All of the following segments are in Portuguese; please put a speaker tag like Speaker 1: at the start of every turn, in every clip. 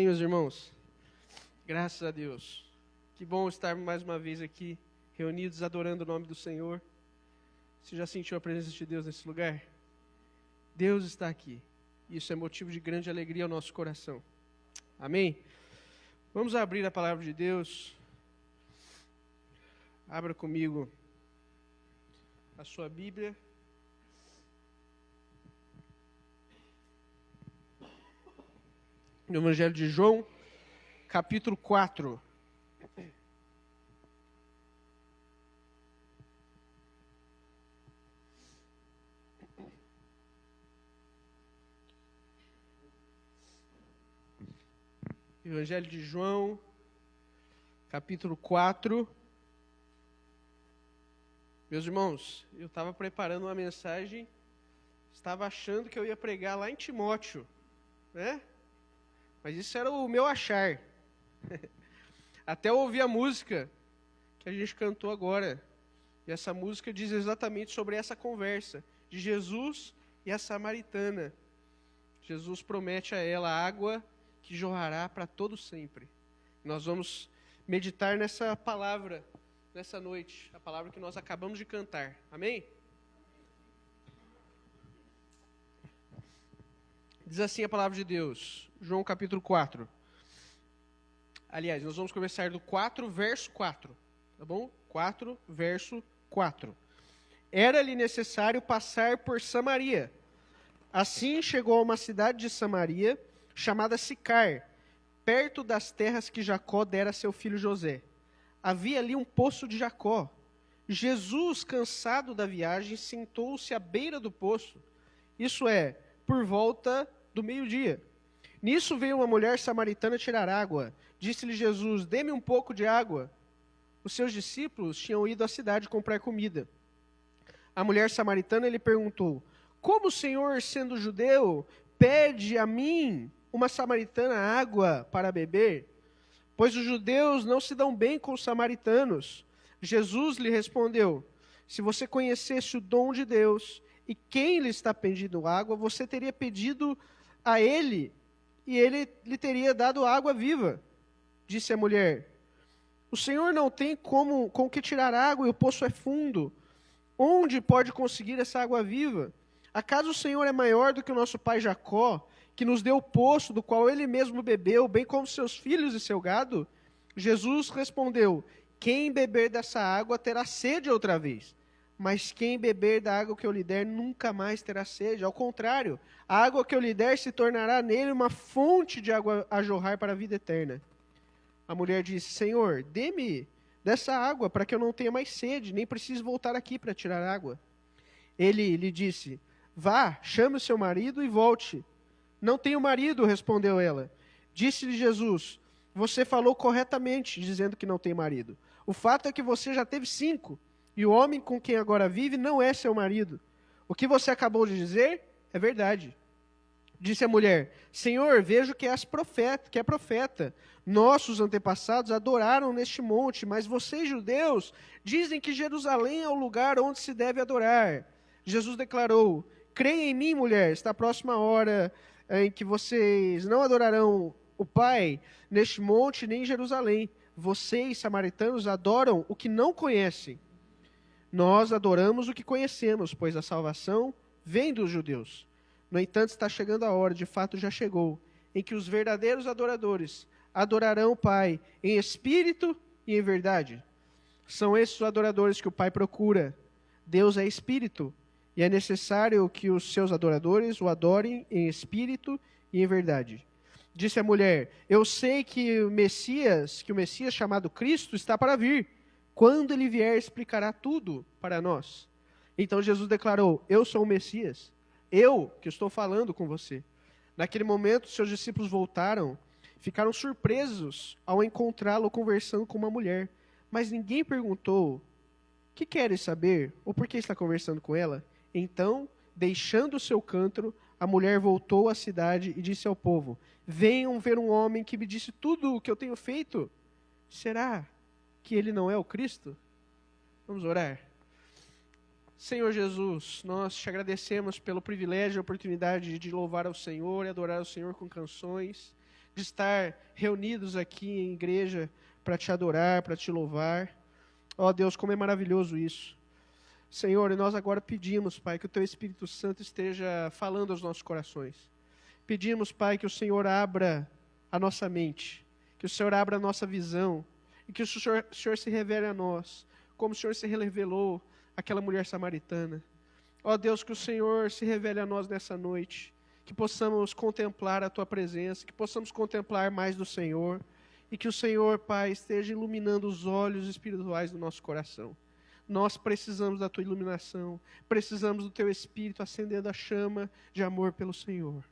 Speaker 1: Meus irmãos, graças a Deus. Que bom estar mais uma vez aqui, reunidos, adorando o nome do Senhor. Você já sentiu a presença de Deus nesse lugar? Deus está aqui. Isso é motivo de grande alegria ao nosso coração. Amém? Vamos abrir a palavra de Deus. Abra comigo a sua Bíblia. No Evangelho de João, capítulo 4. Evangelho de João, capítulo 4. Meus irmãos, eu estava preparando uma mensagem, estava achando que eu ia pregar lá em Timóteo, né? Mas isso era o meu achar. Até eu ouvi a música que a gente cantou agora. E essa música diz exatamente sobre essa conversa de Jesus e a samaritana. Jesus promete a ela água que jorrará para todo sempre. Nós vamos meditar nessa palavra, nessa noite. A palavra que nós acabamos de cantar. Amém? Diz assim a palavra de Deus, João capítulo 4. Aliás, nós vamos começar do 4, verso 4, tá bom? 4, verso 4. Era-lhe necessário passar por Samaria. Assim chegou a uma cidade de Samaria, chamada Sicar, perto das terras que Jacó dera a seu filho José. Havia ali um poço de Jacó. Jesus, cansado da viagem, sentou-se à beira do poço, isso é, por volta do meio-dia. Nisso veio uma mulher samaritana tirar água. Disse-lhe Jesus, dê-me um pouco de água. Os seus discípulos tinham ido à cidade comprar comida. A mulher samaritana lhe perguntou, como o Senhor, sendo judeu, pede a mim, uma samaritana, água para beber? Pois os judeus não se dão bem com os samaritanos. Jesus lhe respondeu, se você conhecesse o dom de Deus e quem lhe está pedindo água, você teria pedido a ele, e ele lhe teria dado água viva. Disse a mulher, o Senhor não tem com que tirar água e o poço é fundo. Onde pode conseguir essa água viva? Acaso o Senhor é maior do que o nosso pai Jacó, que nos deu o poço do qual ele mesmo bebeu, bem como seus filhos e seu gado? Jesus respondeu, quem beber dessa água terá sede outra vez. Mas quem beber da água que eu lhe der nunca mais terá sede. Ao contrário, a água que eu lhe der se tornará nele uma fonte de água a jorrar para a vida eterna. A mulher disse, Senhor, dê-me dessa água para que eu não tenha mais sede, nem precise voltar aqui para tirar água. Ele lhe disse, vá, chame o seu marido e volte. Não tenho marido, respondeu ela. Disse-lhe Jesus, você falou corretamente, dizendo que não tem marido. O fato é que você já teve 5. E o homem com quem agora vive não é seu marido. O que você acabou de dizer é verdade. Disse a mulher, Senhor, vejo que é profeta. Nossos antepassados adoraram neste monte, mas vocês, judeus, dizem que Jerusalém é o lugar onde se deve adorar. Jesus declarou, creia em mim, mulher, está a próxima hora em que vocês não adorarão o Pai neste monte nem em Jerusalém. Vocês, samaritanos, adoram o que não conhecem. Nós adoramos o que conhecemos, pois a salvação vem dos judeus. No entanto, está chegando a hora, de fato já chegou, em que os verdadeiros adoradores adorarão o Pai em espírito e em verdade. São esses os adoradores que o Pai procura. Deus é espírito, e é necessário que os seus adoradores o adorem em espírito e em verdade. Disse a mulher, eu sei que o Messias chamado Cristo está para vir. Quando ele vier, explicará tudo para nós. Então Jesus declarou, eu sou o Messias, eu que estou falando com você. Naquele momento, seus discípulos voltaram, ficaram surpresos ao encontrá-lo conversando com uma mulher. Mas ninguém perguntou, que queres saber? Ou por que está conversando com ela? Então, deixando o seu cântaro, a mulher voltou à cidade e disse ao povo, venham ver um homem que me disse tudo o que eu tenho feito. Será que ele não é o Cristo? Vamos orar. Senhor Jesus, nós te agradecemos pelo privilégio e oportunidade de louvar ao Senhor e adorar ao Senhor com canções. de estar reunidos aqui em igreja para te adorar, para te louvar. Ó Deus, como é maravilhoso isso. Senhor, e nós agora pedimos, Pai, que o Teu Espírito Santo esteja falando aos nossos corações. Pedimos, Pai, que o Senhor abra a nossa mente, que o Senhor abra a nossa visão, e que o Senhor se revele a nós, como o Senhor se revelou àquela mulher samaritana. Ó Deus, que o Senhor se revele a nós nessa noite, que possamos contemplar a Tua presença, que possamos contemplar mais do Senhor, e que o Senhor, Pai, esteja iluminando os olhos espirituais do nosso coração. Nós precisamos da Tua iluminação, precisamos do Teu Espírito acendendo a chama de amor pelo Senhor.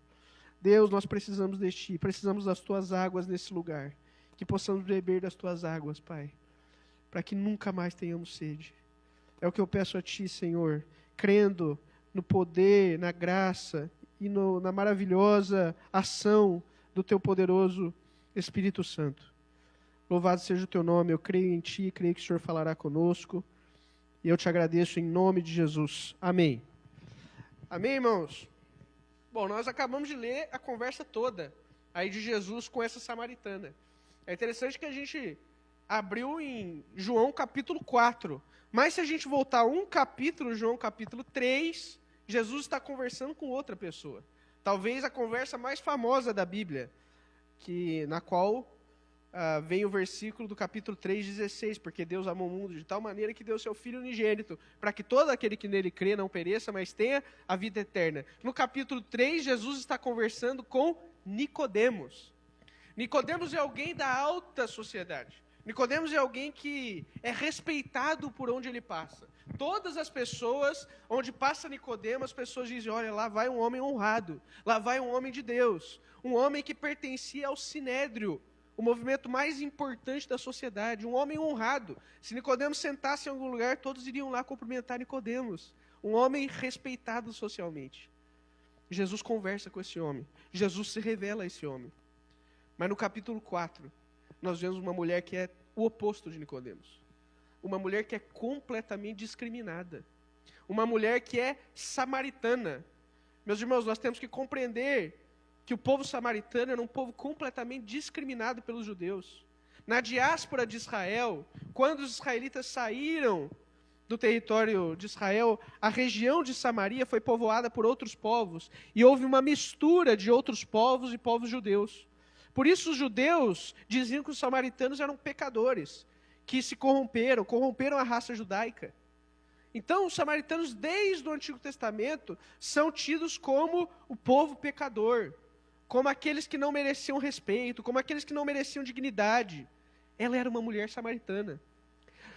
Speaker 1: Deus, nós precisamos de Ti, precisamos das Tuas águas nesse lugar, que possamos beber das Tuas águas, Pai, para que nunca mais tenhamos sede. É o que eu peço a Ti, Senhor, crendo no poder, na graça e na maravilhosa ação do Teu poderoso Espírito Santo. Louvado seja o Teu nome, eu creio em Ti, creio que o Senhor falará conosco, e eu Te agradeço em nome de Jesus. Amém. Amém, irmãos? Bom, nós acabamos de ler a conversa toda aí de Jesus com essa samaritana. É interessante que a gente abriu em João capítulo 4, mas se a gente voltar um capítulo, João capítulo 3, Jesus está conversando com outra pessoa. Talvez a conversa mais famosa da Bíblia, na qual vem o versículo do capítulo 3:16, porque Deus amou o mundo de tal maneira que deu seu Filho unigênito, para que todo aquele que nele crê não pereça, mas tenha a vida eterna. No capítulo 3, Jesus está conversando com Nicodemos. Nicodemos é alguém da alta sociedade. Nicodemos é alguém que é respeitado por onde ele passa. Todas as pessoas, onde passa Nicodemos, as pessoas dizem, olha, lá vai um homem honrado, lá vai um homem de Deus, um homem que pertencia ao Sinédrio, o movimento mais importante da sociedade, um homem honrado. Se Nicodemos sentasse em algum lugar, todos iriam lá cumprimentar Nicodemos, um homem respeitado socialmente. Jesus conversa com esse homem, Jesus se revela a esse homem. Mas no capítulo 4, nós vemos uma mulher que é o oposto de Nicodemos. Uma mulher que é completamente discriminada. Uma mulher que é samaritana. Meus irmãos, nós temos que compreender que o povo samaritano era um povo completamente discriminado pelos judeus. Na diáspora de Israel, quando os israelitas saíram do território de Israel, a região de Samaria foi povoada por outros povos, e houve uma mistura de outros povos e povos judeus. Por isso os judeus diziam que os samaritanos eram pecadores, que se corromperam a raça judaica. Então os samaritanos, desde o Antigo Testamento, são tidos como o povo pecador, como aqueles que não mereciam respeito, como aqueles que não mereciam dignidade. Ela era uma mulher samaritana.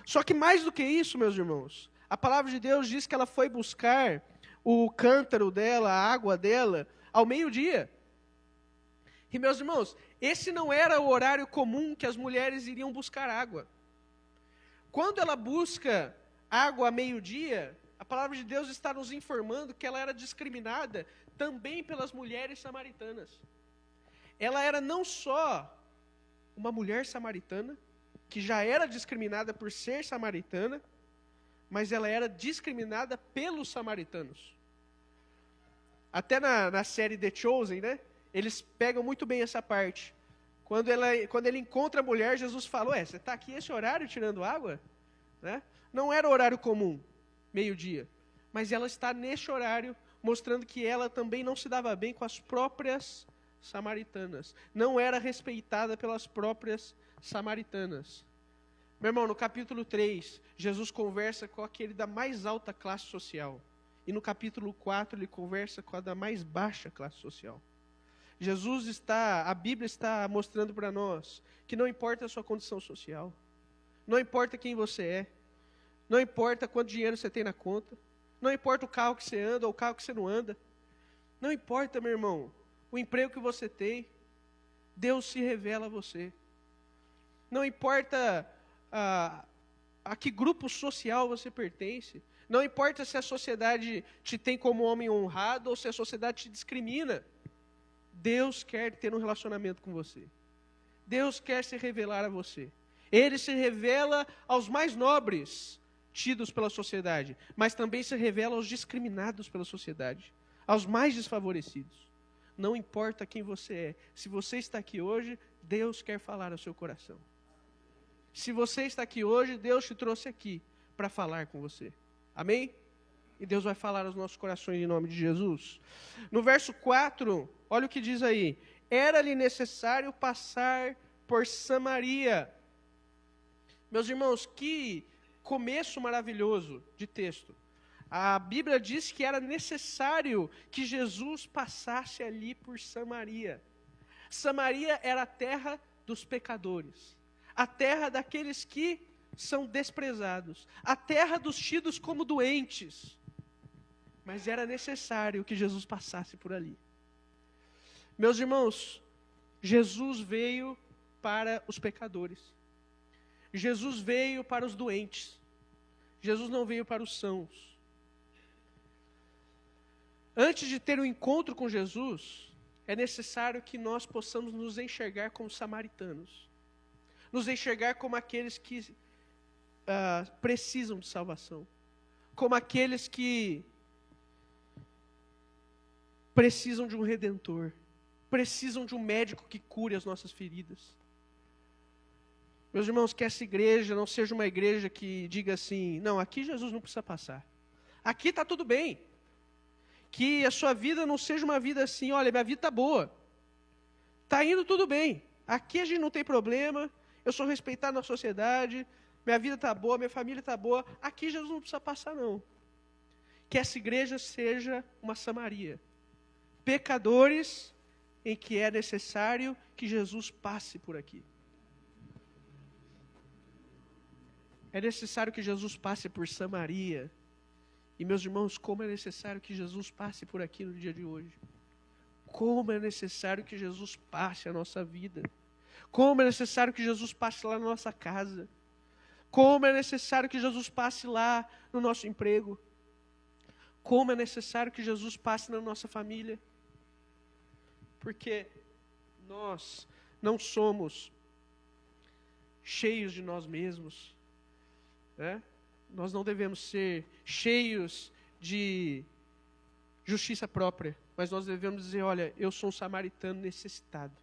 Speaker 1: Só que mais do que isso, meus irmãos, a palavra de Deus diz que ela foi buscar o cântaro dela, a água dela, ao meio-dia. E, meus irmãos, esse não era o horário comum que as mulheres iriam buscar água. Quando ela busca água a meio-dia, a palavra de Deus está nos informando que ela era discriminada também pelas mulheres samaritanas. Ela era não só uma mulher samaritana, que já era discriminada por ser samaritana, mas ela era discriminada pelos samaritanos. Até na série The Chosen, né? Eles pegam muito bem essa parte. Quando ele encontra a mulher, Jesus fala, você está aqui esse horário tirando água? Né? Não era o horário comum, meio-dia. Mas ela está nesse horário, mostrando que ela também não se dava bem com as próprias samaritanas. Não era respeitada pelas próprias samaritanas. Meu irmão, no capítulo 3, Jesus conversa com aquele da mais alta classe social. E no capítulo 4, ele conversa com a da mais baixa classe social. A Bíblia está mostrando para nós que não importa a sua condição social, não importa quem você é, não importa quanto dinheiro você tem na conta, não importa o carro que você anda ou o carro que você não anda, não importa, meu irmão, o emprego que você tem, Deus se revela a você. Não importa a que grupo social você pertence, não importa se a sociedade te tem como homem honrado ou se a sociedade te discrimina, Deus quer ter um relacionamento com você. Deus quer se revelar a você. Ele se revela aos mais nobres, tidos pela sociedade, mas também se revela aos discriminados pela sociedade, aos mais desfavorecidos. Não importa quem você é. Se você está aqui hoje, Deus quer falar ao seu coração. Se você está aqui hoje, Deus te trouxe aqui para falar com você. Amém? E Deus vai falar aos nossos corações em nome de Jesus. No verso 4, olha o que diz aí. Era-lhe necessário passar por Samaria. Meus irmãos, que começo maravilhoso de texto. A Bíblia diz que era necessário que Jesus passasse ali por Samaria. Samaria era a terra dos pecadores. A terra daqueles que são desprezados. A terra dos tidos como doentes. Mas era necessário que Jesus passasse por ali. Meus irmãos, Jesus veio para os pecadores. Jesus veio para os doentes. Jesus não veio para os sãos. Antes de ter um encontro com Jesus, é necessário que nós possamos nos enxergar como samaritanos. Nos enxergar como aqueles que precisam de salvação. Como aqueles que precisam de um redentor. Precisam de um médico que cure as nossas feridas. Meus irmãos, que essa igreja não seja uma igreja que diga assim, não, aqui Jesus não precisa passar. Aqui está tudo bem. Que a sua vida não seja uma vida assim, olha, minha vida está boa. Está indo tudo bem. Aqui a gente não tem problema, eu sou respeitado na sociedade, minha vida está boa, minha família está boa. Aqui Jesus não precisa passar, não. Que essa igreja seja uma Samaria. Pecadores em que é necessário que Jesus passe por aqui. É necessário que Jesus passe por Samaria. E, meus irmãos, como é necessário que Jesus passe por aqui no dia de hoje. Como é necessário que Jesus passe a nossa vida. Como é necessário que Jesus passe lá na nossa casa. Como é necessário que Jesus passe lá no nosso emprego. Como é necessário que Jesus passe na nossa família. Porque nós não somos cheios de nós mesmos. Né? Nós não devemos ser cheios de justiça própria, mas nós devemos dizer, olha, eu sou um samaritano necessitado,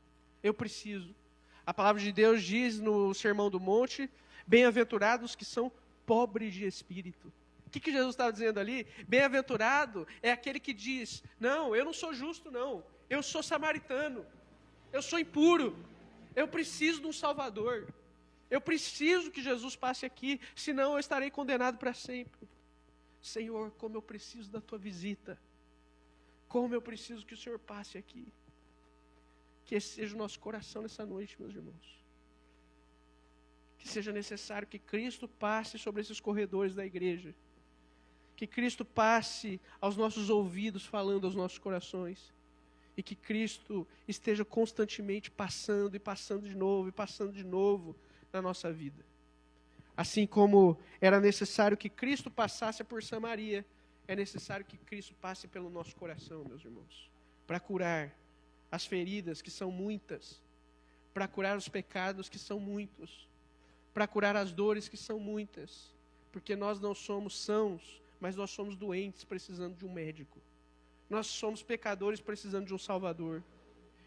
Speaker 1: eu preciso. A palavra de Deus diz no Sermão do Monte, bem-aventurados que são pobres de espírito. O que Jesus estava dizendo ali? Bem-aventurado é aquele que diz, não, eu não sou justo não, eu sou samaritano, eu sou impuro, eu preciso de um Salvador. Eu preciso que Jesus passe aqui, senão eu estarei condenado para sempre. Senhor, como eu preciso da tua visita. Como eu preciso que o Senhor passe aqui. Que esse seja o nosso coração nessa noite, meus irmãos. Que seja necessário que Cristo passe sobre esses corredores da igreja. Que Cristo passe aos nossos ouvidos, falando aos nossos corações. E que Cristo esteja constantemente passando e passando de novo e passando de novo na nossa vida. Assim como era necessário que Cristo passasse por Samaria, é necessário que Cristo passe pelo nosso coração, meus irmãos, para curar as feridas que são muitas, para curar os pecados que são muitos, para curar as dores que são muitas, porque nós não somos sãos, mas nós somos doentes precisando de um médico. Nós somos pecadores precisando de um Salvador.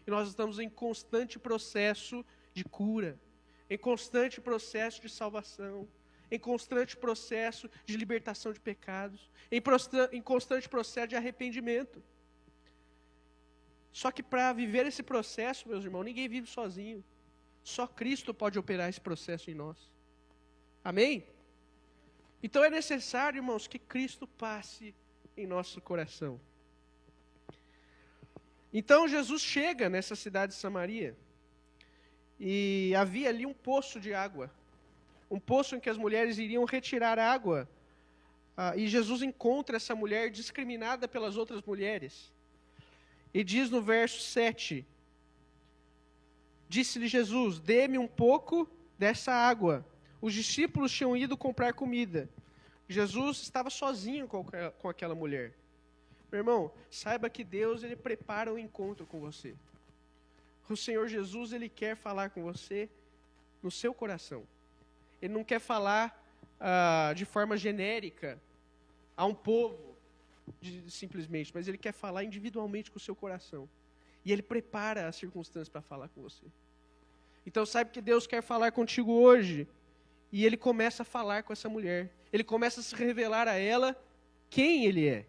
Speaker 1: E nós estamos em constante processo de cura, em constante processo de salvação, em constante processo de libertação de pecados, em constante processo de arrependimento. Só que para viver esse processo, meus irmãos, ninguém vive sozinho. Só Cristo pode operar esse processo em nós. Amém? Então é necessário, irmãos, que Cristo passe em nosso coração. Então Jesus chega nessa cidade de Samaria. E havia ali um poço de água. Um poço em que as mulheres iriam retirar água. E Jesus encontra essa mulher discriminada pelas outras mulheres. E diz no verso 7. Disse-lhe Jesus, dê-me um pouco dessa água. Os discípulos tinham ido comprar comida. Jesus estava sozinho com aquela mulher. Meu irmão, saiba que Deus ele prepara um encontro com você. O Senhor Jesus, Ele quer falar com você no seu coração. Ele não quer falar de forma genérica a um povo, simplesmente, mas Ele quer falar individualmente com o seu coração. E Ele prepara as circunstâncias para falar com você. Então sabe que Deus quer falar contigo hoje. E Ele começa a falar com essa mulher. Ele começa a se revelar a ela quem Ele é.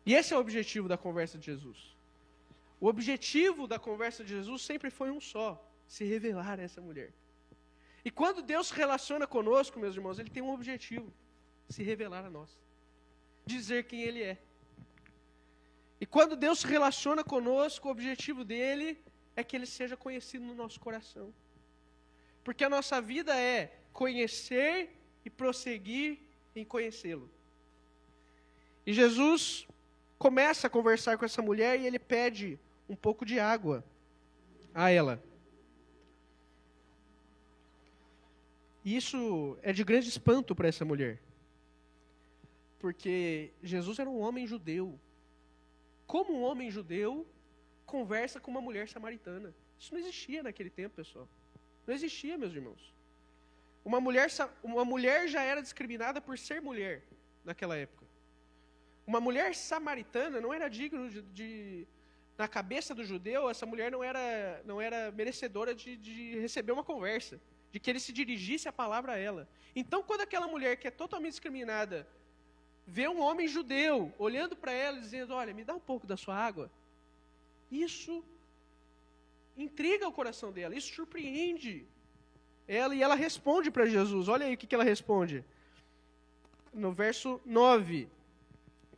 Speaker 1: E esse é o objetivo da conversa de Jesus. O objetivo da conversa de Jesus sempre foi um só: se revelar a essa mulher. E quando Deus se relaciona conosco, meus irmãos, Ele tem um objetivo: se revelar a nós. Dizer quem Ele é. E quando Deus se relaciona conosco, o objetivo dele é que Ele seja conhecido no nosso coração. Porque a nossa vida é conhecer e prosseguir em conhecê-lo. E Jesus começa a conversar com essa mulher e Ele pede um pouco de água a ela. E isso é de grande espanto para essa mulher. Porque Jesus era um homem judeu. Como um homem judeu conversa com uma mulher samaritana? Isso não existia naquele tempo, pessoal. Não existia, meus irmãos. Uma mulher já era discriminada por ser mulher naquela época. Uma mulher samaritana não era digna na cabeça do judeu, essa mulher não era merecedora de receber uma conversa, de que ele se dirigisse a palavra a ela. Então, quando aquela mulher que é totalmente discriminada vê um homem judeu olhando para ela e dizendo: olha, me dá um pouco da sua água, isso intriga o coração dela, isso surpreende ela, e ela responde para Jesus. Olha aí o que ela responde. No verso 9,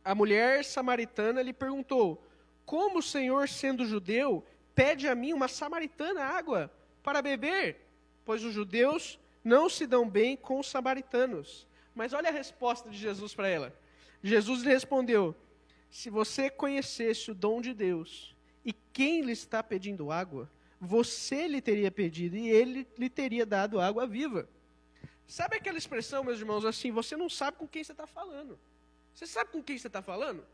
Speaker 1: a mulher samaritana lhe perguntou: como o Senhor, sendo judeu, pede a mim, uma samaritana, água para beber? Pois os judeus não se dão bem com os samaritanos. Mas olha a resposta de Jesus para ela. Jesus lhe respondeu: se você conhecesse o dom de Deus e quem lhe está pedindo água, você lhe teria pedido e ele lhe teria dado água viva. Sabe aquela expressão, meus irmãos, assim: você não sabe com quem você está falando. Você sabe com quem você está falando?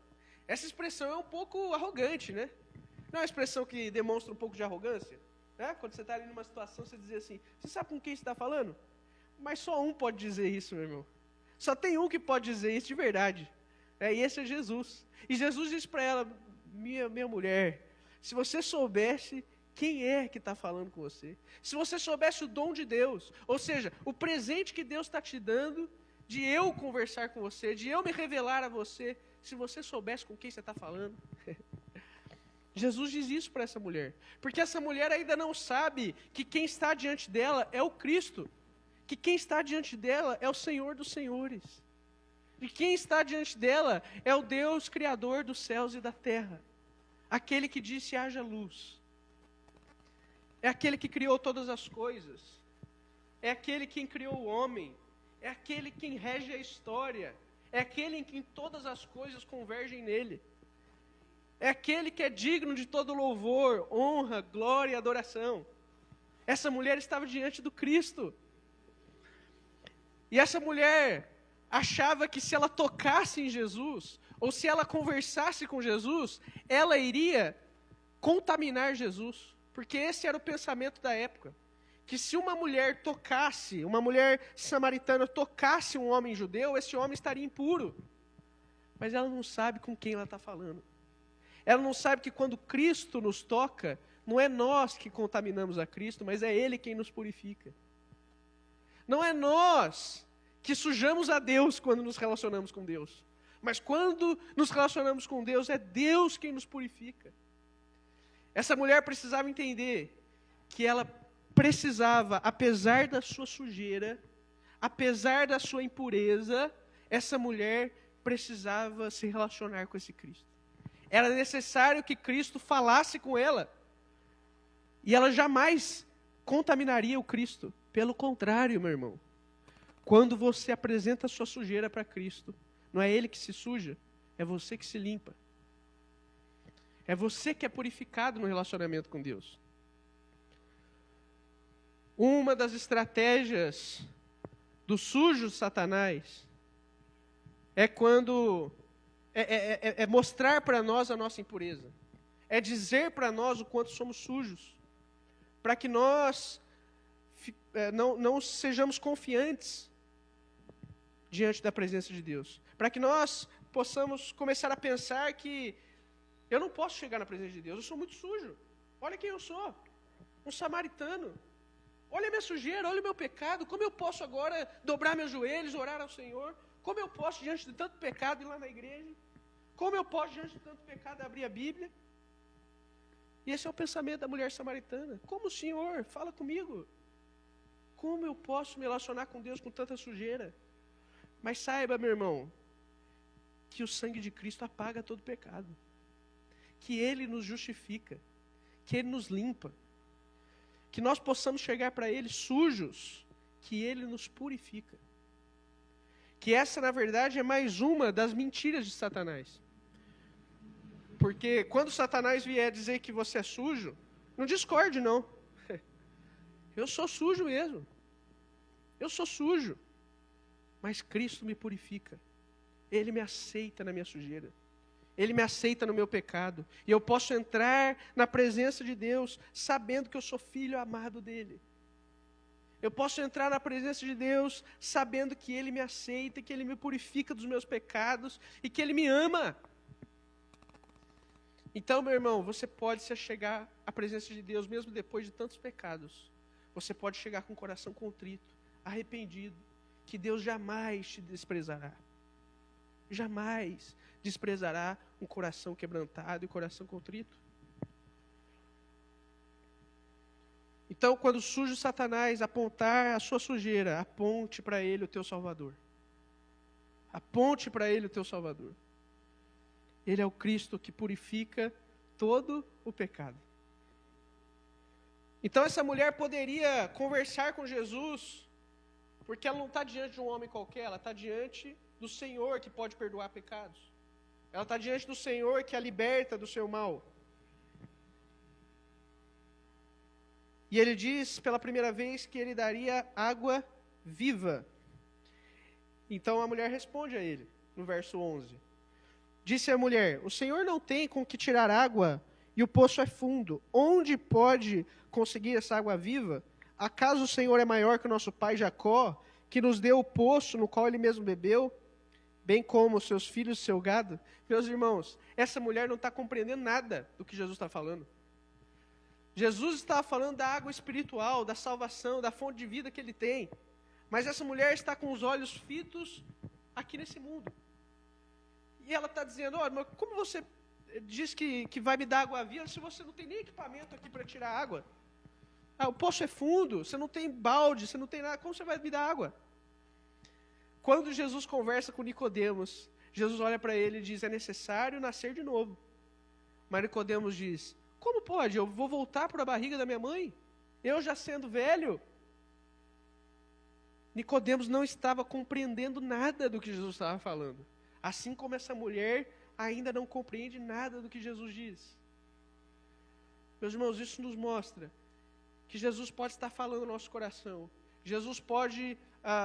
Speaker 1: Essa expressão é um pouco arrogante, né? Não é uma expressão que demonstra um pouco de arrogância? Né? Quando você está ali numa situação, você diz assim: você sabe com quem você está falando? Mas só um pode dizer isso, meu irmão. Só tem um que pode dizer isso de verdade. E esse é Jesus. E Jesus diz para ela: minha mulher, se você soubesse quem é que está falando com você, se você soubesse o dom de Deus, ou seja, o presente que Deus está te dando, de eu conversar com você, de eu me revelar a você, se você soubesse com quem você está falando. Jesus diz isso para essa mulher, porque essa mulher ainda não sabe que quem está diante dela é o Cristo, que quem está diante dela é o Senhor dos Senhores, e quem está diante dela é o Deus Criador dos céus e da terra, aquele que disse: haja luz, é aquele que criou todas as coisas, é aquele quem criou o homem, é aquele quem rege a história, é aquele em quem todas as coisas convergem nele, é aquele que é digno de todo louvor, honra, glória e adoração. Essa mulher estava diante do Cristo. E essa mulher achava que se ela tocasse em Jesus, ou se ela conversasse com Jesus, ela iria contaminar Jesus. Porque esse era o pensamento da época. Que se uma mulher tocasse, uma mulher samaritana tocasse um homem judeu, esse homem estaria impuro. Mas ela não sabe com quem ela está falando. Ela não sabe que quando Cristo nos toca, não é nós que contaminamos a Cristo, mas é Ele quem nos purifica. Não é nós que sujamos a Deus quando nos relacionamos com Deus. Mas quando nos relacionamos com Deus, é Deus quem nos purifica. Essa mulher precisava entender que ela precisava, apesar da sua sujeira, apesar da sua impureza, essa mulher precisava se relacionar com esse Cristo. Era necessário que Cristo falasse com ela. E ela jamais contaminaria o Cristo. Pelo contrário, meu irmão. Quando você apresenta a sua sujeira para Cristo, não é Ele que se suja, é você que se limpa. É você que é purificado no relacionamento com Deus. Uma das estratégias do sujo Satanás é quando é mostrar para nós a nossa impureza. É dizer para nós o quanto somos sujos. Para que nós não sejamos confiantes diante da presença de Deus. Para que nós possamos começar a pensar que Eu não posso chegar na presença de Deus, eu sou muito sujo. Olha quem eu sou, um samaritano. Olha a minha sujeira, olha o meu pecado. Como eu posso agora dobrar meus joelhos, orar ao Senhor? Como eu posso, diante de tanto pecado, ir lá na igreja? Como eu posso, diante de tanto pecado, abrir a Bíblia? E esse é o pensamento da mulher samaritana. Como o Senhor? Fala comigo. Como eu posso me relacionar com Deus com tanta sujeira? Mas saiba, meu irmão, que o sangue de Cristo apaga todo pecado. Que Ele nos justifica. Que Ele nos limpa. Que nós possamos chegar para Ele sujos. Que Ele nos purifica. Que essa, na verdade, é mais uma das mentiras de Satanás. Porque quando Satanás vier dizer que você é sujo, não discorde, não. Eu sou sujo mesmo. Eu sou sujo. Mas Cristo me purifica. Ele me aceita na minha sujeira. Ele me aceita no meu pecado. E eu posso entrar na presença de Deus sabendo que eu sou filho amado dEle. Eu posso entrar na presença de Deus sabendo que Ele me aceita, que Ele me purifica dos meus pecados e que Ele me ama. Então, meu irmão, você pode se chegar à presença de Deus mesmo depois de tantos pecados. Você pode chegar com o coração contrito, arrependido, que Deus jamais te desprezará. Jamais desprezará um coração quebrantado e um coração contrito. Então, quando surge Satanás apontar a sua sujeira, aponte para ele o teu Salvador. Aponte para ele o teu Salvador. Ele é o Cristo que purifica todo o pecado. Então essa mulher poderia conversar com Jesus, porque ela não está diante de um homem qualquer, ela está diante do Senhor que pode perdoar pecados. Ela está diante do Senhor que a liberta do seu mal. E ele diz pela primeira vez que ele daria água viva. Então a mulher responde a ele, no verso 11. Disse a mulher: o Senhor não tem com que tirar água e o poço é fundo. Onde pode conseguir essa água viva? Acaso o Senhor é maior que o nosso pai Jacó, que nos deu o poço no qual ele mesmo bebeu, bem como os seus filhos e seu gado? Meus irmãos, essa mulher não está compreendendo nada do que Jesus está falando. Jesus estava falando da água espiritual, da salvação, da fonte de vida que ele tem. Mas essa mulher está com os olhos fitos aqui nesse mundo. E ela está dizendo: olha, mas como você diz que vai me dar água viva se você não tem nem equipamento aqui para tirar água? O poço é fundo, você não tem balde, você não tem nada, como você vai me dar água? Quando Jesus conversa com Nicodemos, Jesus olha para ele e diz: é necessário nascer de novo. Mas Nicodemos diz: como pode? Eu vou voltar para a barriga da minha mãe? Eu já sendo velho? Nicodemos não estava compreendendo nada do que Jesus estava falando. Assim como essa mulher ainda não compreende nada do que Jesus diz. Meus irmãos, isso nos mostra que Jesus pode estar falando no nosso coração. Jesus pode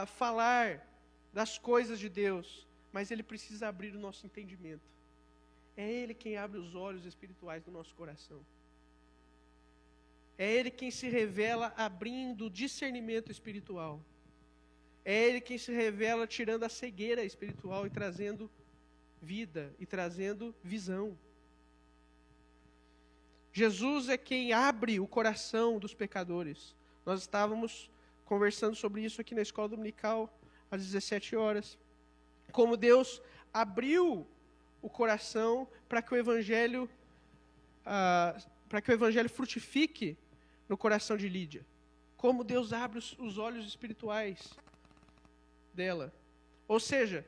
Speaker 1: falar das coisas de Deus, mas Ele precisa abrir o nosso entendimento. É Ele quem abre os olhos espirituais do nosso coração. É Ele quem se revela abrindo o discernimento espiritual. É Ele quem se revela tirando a cegueira espiritual e trazendo vida e trazendo visão. Jesus é quem abre o coração dos pecadores. Nós estávamos conversando sobre isso aqui na escola dominical às 17 horas. Como Deus abriu o coração para que o evangelho frutifique no coração de Lídia. Como Deus abre os olhos espirituais dela. Ou seja,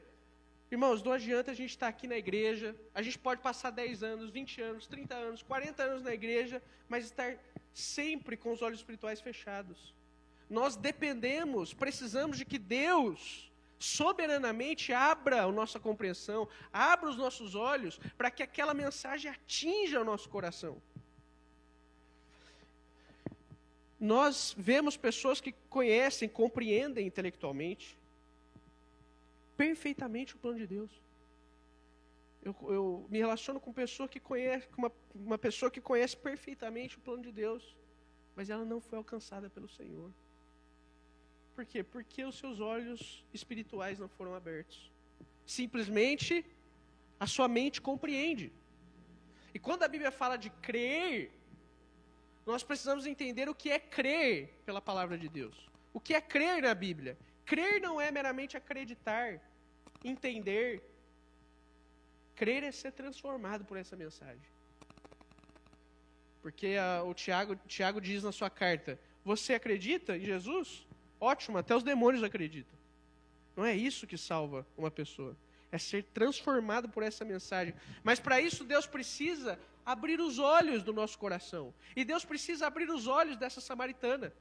Speaker 1: irmãos, não adianta a gente estar aqui na igreja, a gente pode passar 10 anos, 20 anos, 30 anos, 40 anos na igreja, mas estar sempre com os olhos espirituais fechados. Nós precisamos de que Deus soberanamente abra a nossa compreensão, abra os nossos olhos, para que aquela mensagem atinja o nosso coração. Nós vemos pessoas que conhecem, compreendem intelectualmente perfeitamente o plano de Deus. Eu me relaciono com uma pessoa que conhece perfeitamente o plano de Deus, mas ela não foi alcançada pelo Senhor. Por quê? Porque os seus olhos espirituais não foram abertos. Simplesmente a sua mente compreende. E quando a Bíblia fala de crer, nós precisamos entender o que é crer pela palavra de Deus. O que é crer na Bíblia? Crer não é meramente acreditar, entender. Crer é ser transformado por essa mensagem. Porque o Tiago diz na sua carta, você acredita em Jesus? Ótimo, até os demônios acreditam. Não é isso que salva uma pessoa. É ser transformado por essa mensagem. Mas para isso Deus precisa abrir os olhos do nosso coração. E Deus precisa abrir os olhos dessa samaritana.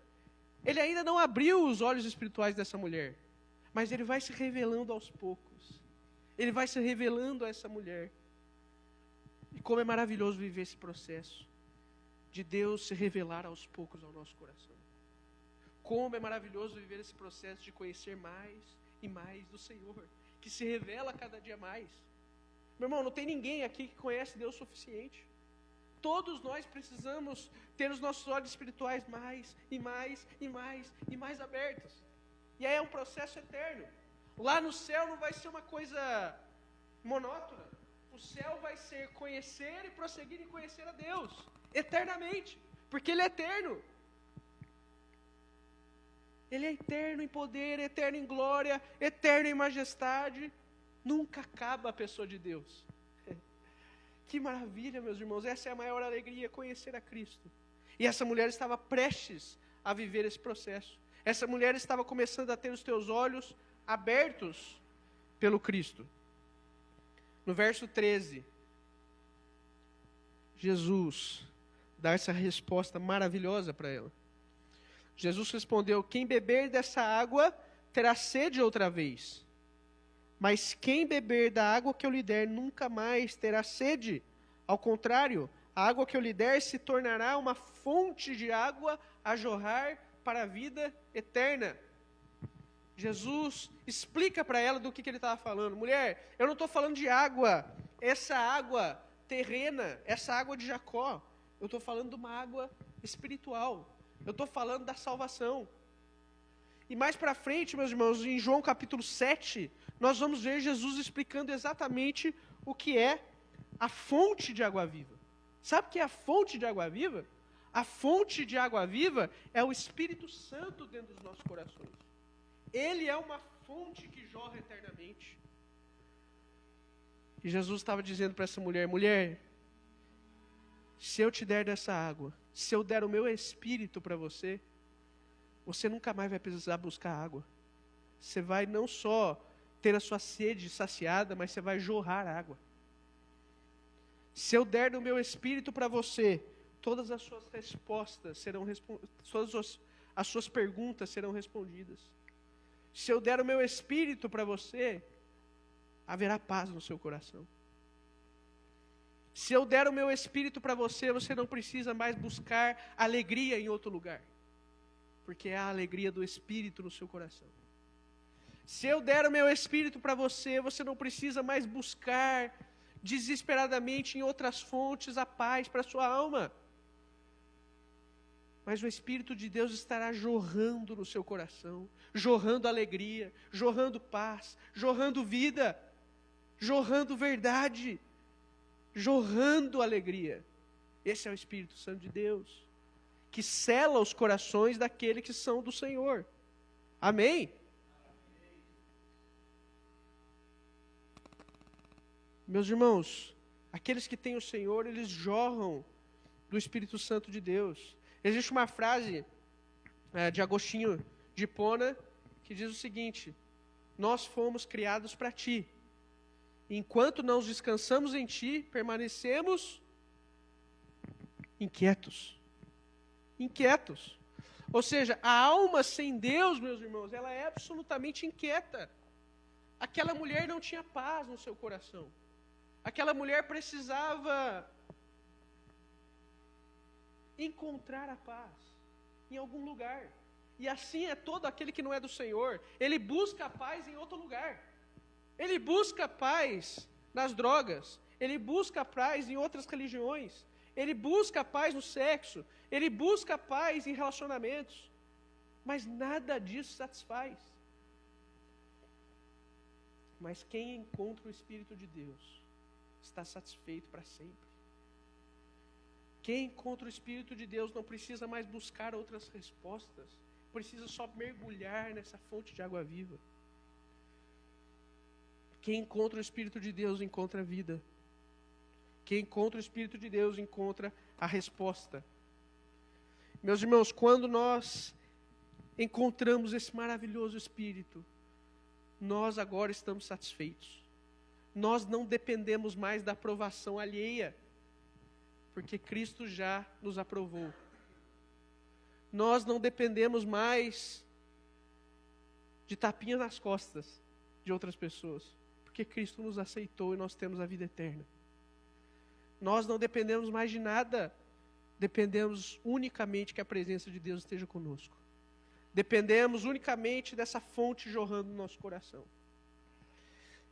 Speaker 1: Ele ainda não abriu os olhos espirituais dessa mulher. Mas Ele vai se revelando aos poucos. Ele vai se revelando a essa mulher. E como é maravilhoso viver esse processo de Deus se revelar aos poucos ao nosso coração. Como é maravilhoso viver esse processo de conhecer mais e mais do Senhor, que se revela cada dia mais. Meu irmão, não tem ninguém aqui que conhece Deus o suficiente. Todos nós precisamos ter os nossos olhos espirituais mais e mais e mais e mais abertos. E aí é um processo eterno. Lá no céu não vai ser uma coisa monótona. O céu vai ser conhecer e prosseguir em conhecer a Deus eternamente, porque Ele é eterno. Ele é eterno em poder, eterno em glória, eterno em majestade. Nunca acaba a pessoa de Deus. Que maravilha, meus irmãos. Essa é a maior alegria, conhecer a Cristo. E essa mulher estava prestes a viver esse processo. Essa mulher estava começando a ter os teus olhos abertos pelo Cristo. No verso 13, Jesus dá essa resposta maravilhosa para ela. Jesus respondeu, quem beber dessa água terá sede outra vez. Mas quem beber da água que eu lhe der nunca mais terá sede. Ao contrário, a água que eu lhe der se tornará uma fonte de água a jorrar para a vida eterna. Jesus explica para ela do que ele estava falando. Mulher, eu não estou falando de água, essa água terrena, essa água de Jacó. Eu estou falando de uma água espiritual. Eu estou falando da salvação. E mais para frente, meus irmãos, em João capítulo 7, nós vamos ver Jesus explicando exatamente o que é a fonte de água viva. Sabe o que é a fonte de água viva? A fonte de água viva é o Espírito Santo dentro dos nossos corações. Ele é uma fonte que jorra eternamente. E Jesus estava dizendo para essa mulher, mulher, se eu te der dessa água, se eu der o meu Espírito para você, você nunca mais vai precisar buscar água. Você vai não só ter a sua sede saciada, mas você vai jorrar água. Se eu der do meu Espírito para você, todas as suas respostas serão todas as suas perguntas serão respondidas. Se eu der o meu Espírito para você, haverá paz no seu coração. Se eu der o meu Espírito para você, você não precisa mais buscar alegria em outro lugar. Porque é a alegria do Espírito no seu coração. Se eu der o meu Espírito para você, você não precisa mais buscar desesperadamente em outras fontes a paz para a sua alma. Mas o Espírito de Deus estará jorrando no seu coração, jorrando alegria, jorrando paz, jorrando vida, jorrando verdade, jorrando alegria. Esse é o Espírito Santo de Deus, que sela os corações daqueles que são do Senhor. Amém? Meus irmãos, aqueles que têm o Senhor, eles jorram do Espírito Santo de Deus. Existe uma frase de Agostinho de Hipona que diz o seguinte: nós fomos criados para ti. Enquanto nós descansamos em ti, permanecemos inquietos. Inquietos. Ou seja, a alma sem Deus, meus irmãos, ela é absolutamente inquieta. Aquela mulher não tinha paz no seu coração. Aquela mulher precisava encontrar a paz em algum lugar. E assim é todo aquele que não é do Senhor. Ele busca a paz em outro lugar. Ele busca a paz nas drogas. Ele busca a paz em outras religiões. Ele busca a paz no sexo. Ele busca a paz em relacionamentos. Mas nada disso satisfaz. Mas quem encontra o Espírito de Deus está satisfeito para sempre. Quem encontra o Espírito de Deus não precisa mais buscar outras respostas. Precisa só mergulhar nessa fonte de água viva. Quem encontra o Espírito de Deus encontra a vida. Quem encontra o Espírito de Deus encontra a resposta. Meus irmãos, quando nós encontramos esse maravilhoso Espírito, nós agora estamos satisfeitos. Nós não dependemos mais da aprovação alheia, porque Cristo já nos aprovou. Nós não dependemos mais de tapinha nas costas de outras pessoas, porque Cristo nos aceitou e nós temos a vida eterna. Nós não dependemos mais de nada, dependemos unicamente que a presença de Deus esteja conosco. Dependemos unicamente dessa fonte jorrando no nosso coração.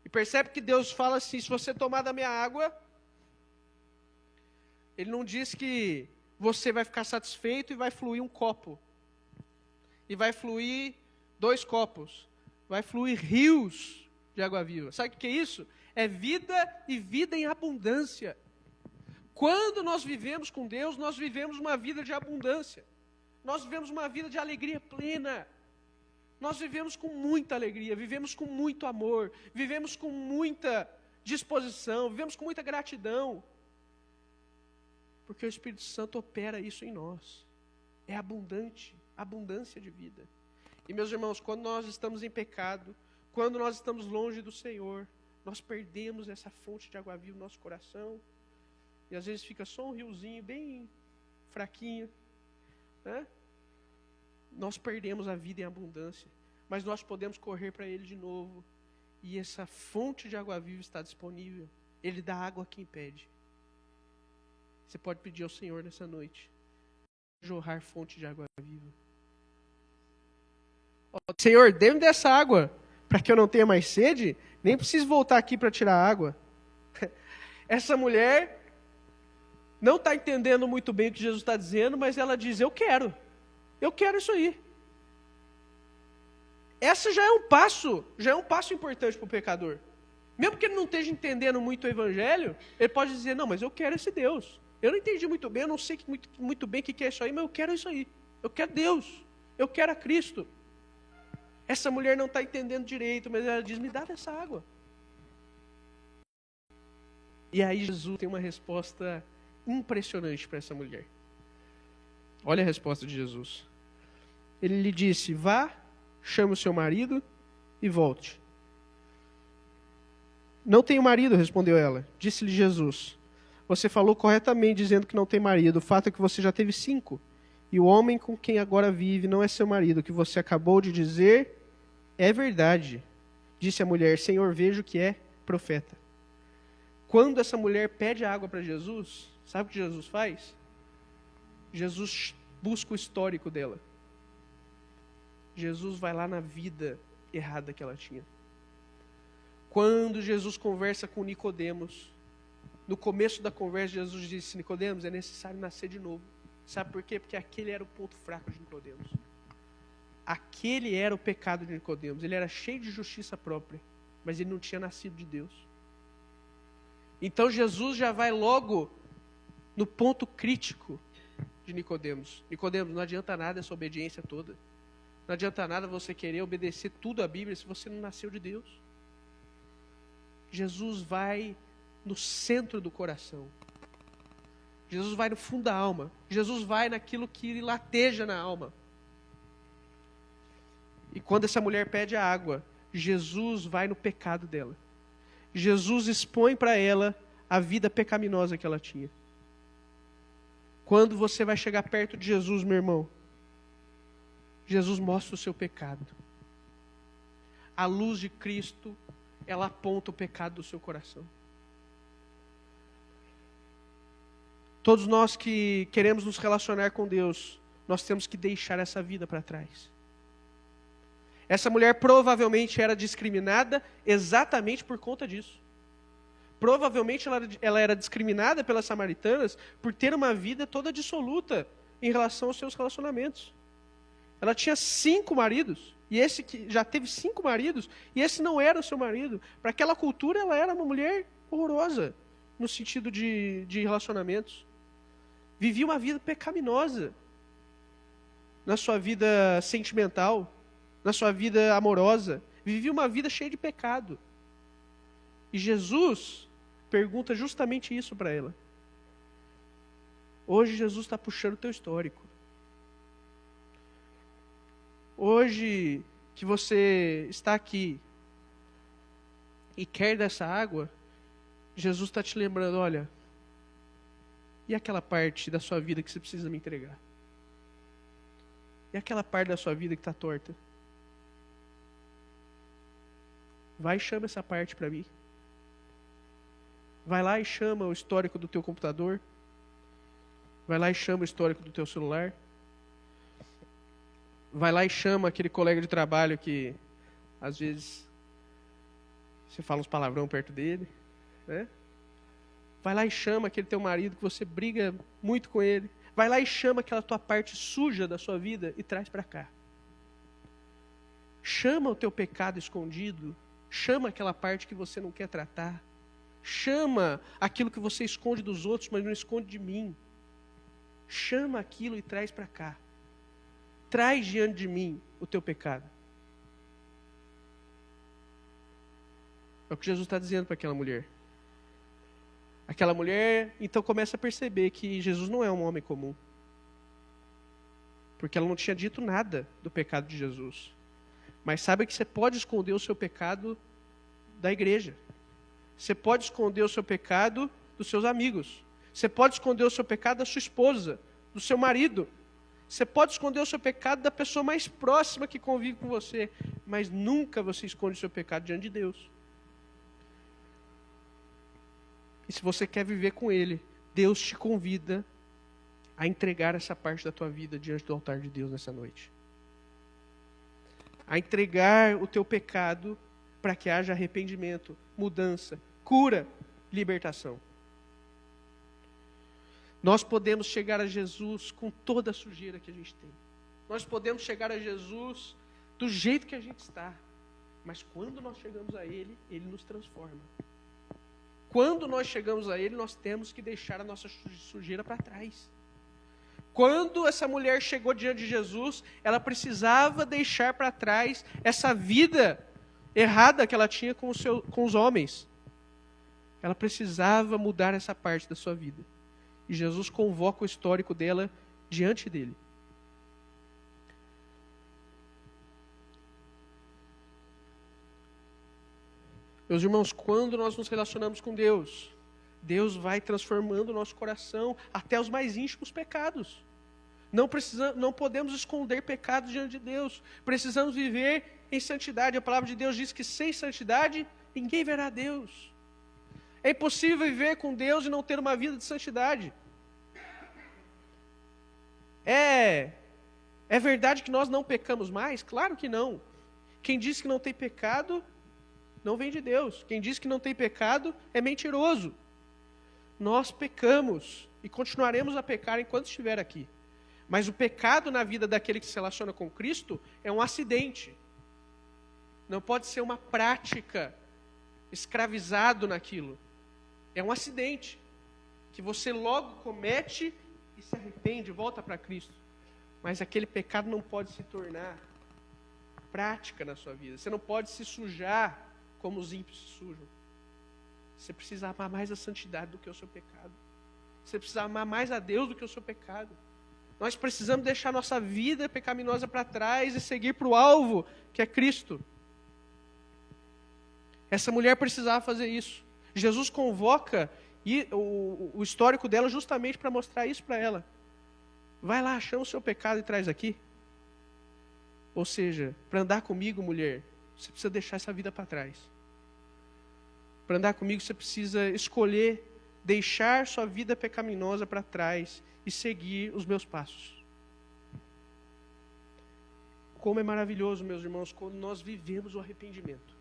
Speaker 1: E percebe que Deus fala assim, se você tomar da minha água, Ele não diz que você vai ficar satisfeito e vai fluir um copo. E vai fluir 2 copos. Vai fluir rios de água viva. Sabe o que é isso? É vida e vida em abundância. Quando nós vivemos com Deus, nós vivemos uma vida de abundância. Nós vivemos uma vida de alegria plena. Nós vivemos com muita alegria, vivemos com muito amor, vivemos com muita disposição, vivemos com muita gratidão. Porque o Espírito Santo opera isso em nós. É abundante, abundância de vida. E meus irmãos, quando nós estamos em pecado, quando nós estamos longe do Senhor, nós perdemos essa fonte de água viva no nosso coração. E às vezes fica só um riozinho bem fraquinho, né? Nós perdemos a vida em abundância, mas nós podemos correr para Ele de novo, e essa fonte de água viva está disponível. Ele dá água a quem pede. Você pode pedir ao Senhor nessa noite, jorrar fonte de água viva. Senhor, dê-me dessa água, para que eu não tenha mais sede, nem preciso voltar aqui para tirar água. Essa mulher não está entendendo muito bem o que Jesus está dizendo, mas ela diz, eu quero isso aí. Essa já é um passo importante para o pecador. Mesmo que ele não esteja entendendo muito o Evangelho, ele pode dizer, não, mas eu quero esse Deus. Eu não entendi muito bem, eu não sei muito bem o que é isso aí, mas eu quero isso aí. Eu quero Deus, eu quero a Cristo. Essa mulher não está entendendo direito, mas ela diz, me dá dessa água. E aí Jesus tem uma resposta impressionante para essa mulher. Olha a resposta de Jesus. Ele lhe disse, vá, chame o seu marido e volte. Não tenho marido, respondeu ela. Disse-lhe Jesus, você falou corretamente dizendo que não tem marido. O fato é que você já teve 5. E o homem com quem agora vive não é seu marido. O que você acabou de dizer é verdade. Disse a mulher, Senhor, vejo que é profeta. Quando essa mulher pede água para Jesus, sabe o que Jesus faz? Jesus busca o histórico dela. Jesus vai lá na vida errada que ela tinha. Quando Jesus conversa com Nicodemos, no começo da conversa, Jesus disse, Nicodemos, é necessário nascer de novo. Sabe por quê? Porque aquele era o ponto fraco de Nicodemos. Aquele era o pecado de Nicodemos. Ele era cheio de justiça própria, mas ele não tinha nascido de Deus. Então Jesus já vai logo no ponto crítico de Nicodemos. Nicodemos, não adianta nada essa obediência toda. Não adianta nada você querer obedecer tudo à Bíblia se você não nasceu de Deus. Jesus vai no centro do coração. Jesus vai no fundo da alma. Jesus vai naquilo que lateja na alma. E quando essa mulher pede a água, Jesus vai no pecado dela. Jesus expõe para ela a vida pecaminosa que ela tinha. Quando você vai chegar perto de Jesus, meu irmão, Jesus mostra o seu pecado. A luz de Cristo, ela aponta o pecado do seu coração. Todos nós que queremos nos relacionar com Deus, nós temos que deixar essa vida para trás. Essa mulher provavelmente era discriminada exatamente por conta disso. Provavelmente ela era discriminada pelas samaritanas por ter uma vida toda dissoluta em relação aos seus relacionamentos. Ela tinha 5 maridos, e esse que já teve 5 maridos, e esse não era o seu marido. Para aquela cultura, ela era uma mulher horrorosa, no sentido de relacionamentos. vivia uma vida pecaminosa na sua vida sentimental, na sua vida amorosa, vivia uma vida cheia de pecado. E Jesus pergunta justamente isso para ela. Hoje Jesus está puxando o teu histórico. Hoje que você está aqui e quer dessa água, Jesus está te lembrando, olha, e aquela parte da sua vida que você precisa me entregar? E aquela parte da sua vida que está torta? Vai e chama essa parte para mim. Vai lá e chama o histórico do teu computador. Vai lá e chama o histórico do teu celular. Vai lá e chama aquele colega de trabalho que, às vezes, você fala uns palavrão perto dele, né? Vai lá e chama aquele teu marido que você briga muito com ele. Vai lá e chama aquela tua parte suja da sua vida e traz para cá. Chama o teu pecado escondido. Chama aquela parte que você não quer tratar. Chama aquilo que você esconde dos outros, mas não esconde de mim. Chama aquilo e traz para cá. Traz diante de mim o teu pecado. É o que Jesus está dizendo para aquela mulher. Aquela mulher, então, começa a perceber que Jesus não é um homem comum. Porque ela não tinha dito nada do pecado de Jesus. Mas saiba que você pode esconder o seu pecado da igreja. Você pode esconder o seu pecado dos seus amigos. Você pode esconder o seu pecado da sua esposa, do seu marido. Você pode esconder o seu pecado da pessoa mais próxima que convive com você. Mas nunca você esconde o seu pecado diante de Deus. E se você quer viver com Ele, Deus te convida a entregar essa parte da tua vida diante do altar de Deus nessa noite. A entregar o teu pecado para que haja arrependimento, mudança, cura, libertação. Nós podemos chegar a Jesus com toda a sujeira que a gente tem. Nós podemos chegar a Jesus do jeito que a gente está. Mas quando nós chegamos a Ele, Ele nos transforma. Quando nós chegamos a Ele, nós temos que deixar a nossa sujeira para trás. Quando essa mulher chegou diante de Jesus, ela precisava deixar para trás essa vida errada que ela tinha com os homens. Ela precisava mudar essa parte da sua vida. E Jesus convoca o histórico dela diante dele. Meus irmãos, quando nós nos relacionamos com Deus, Deus vai transformando o nosso coração até os mais íntimos pecados. Não podemos esconder pecados diante de Deus. Precisamos viver em santidade. A palavra de Deus diz que sem santidade, ninguém verá Deus. É impossível viver com Deus e não ter uma vida de santidade. É verdade que nós não pecamos mais? Claro que não. Quem diz que não tem pecado, não vem de Deus. Quem diz que não tem pecado, é mentiroso. Nós pecamos e continuaremos a pecar enquanto estiver aqui. Mas o pecado na vida daquele que se relaciona com Cristo é um acidente. Não pode ser uma prática, escravizado naquilo. É um acidente que você logo comete e se arrepende, volta para Cristo. Mas aquele pecado não pode se tornar prática na sua vida. Você não pode se sujar como os ímpios se sujam. Você precisa amar mais a santidade do que o seu pecado. Você precisa amar mais a Deus do que o seu pecado. Nós precisamos deixar nossa vida pecaminosa para trás e seguir para o alvo, que é Cristo. Essa mulher precisava fazer isso. Jesus convoca o histórico dela justamente para mostrar isso para ela. Vai lá, chama o seu pecado e traz aqui. Ou seja, para andar comigo, mulher, você precisa deixar essa vida para trás. Para andar comigo, você precisa escolher deixar sua vida pecaminosa para trás e seguir os meus passos. Como é maravilhoso, meus irmãos, quando nós vivemos o arrependimento.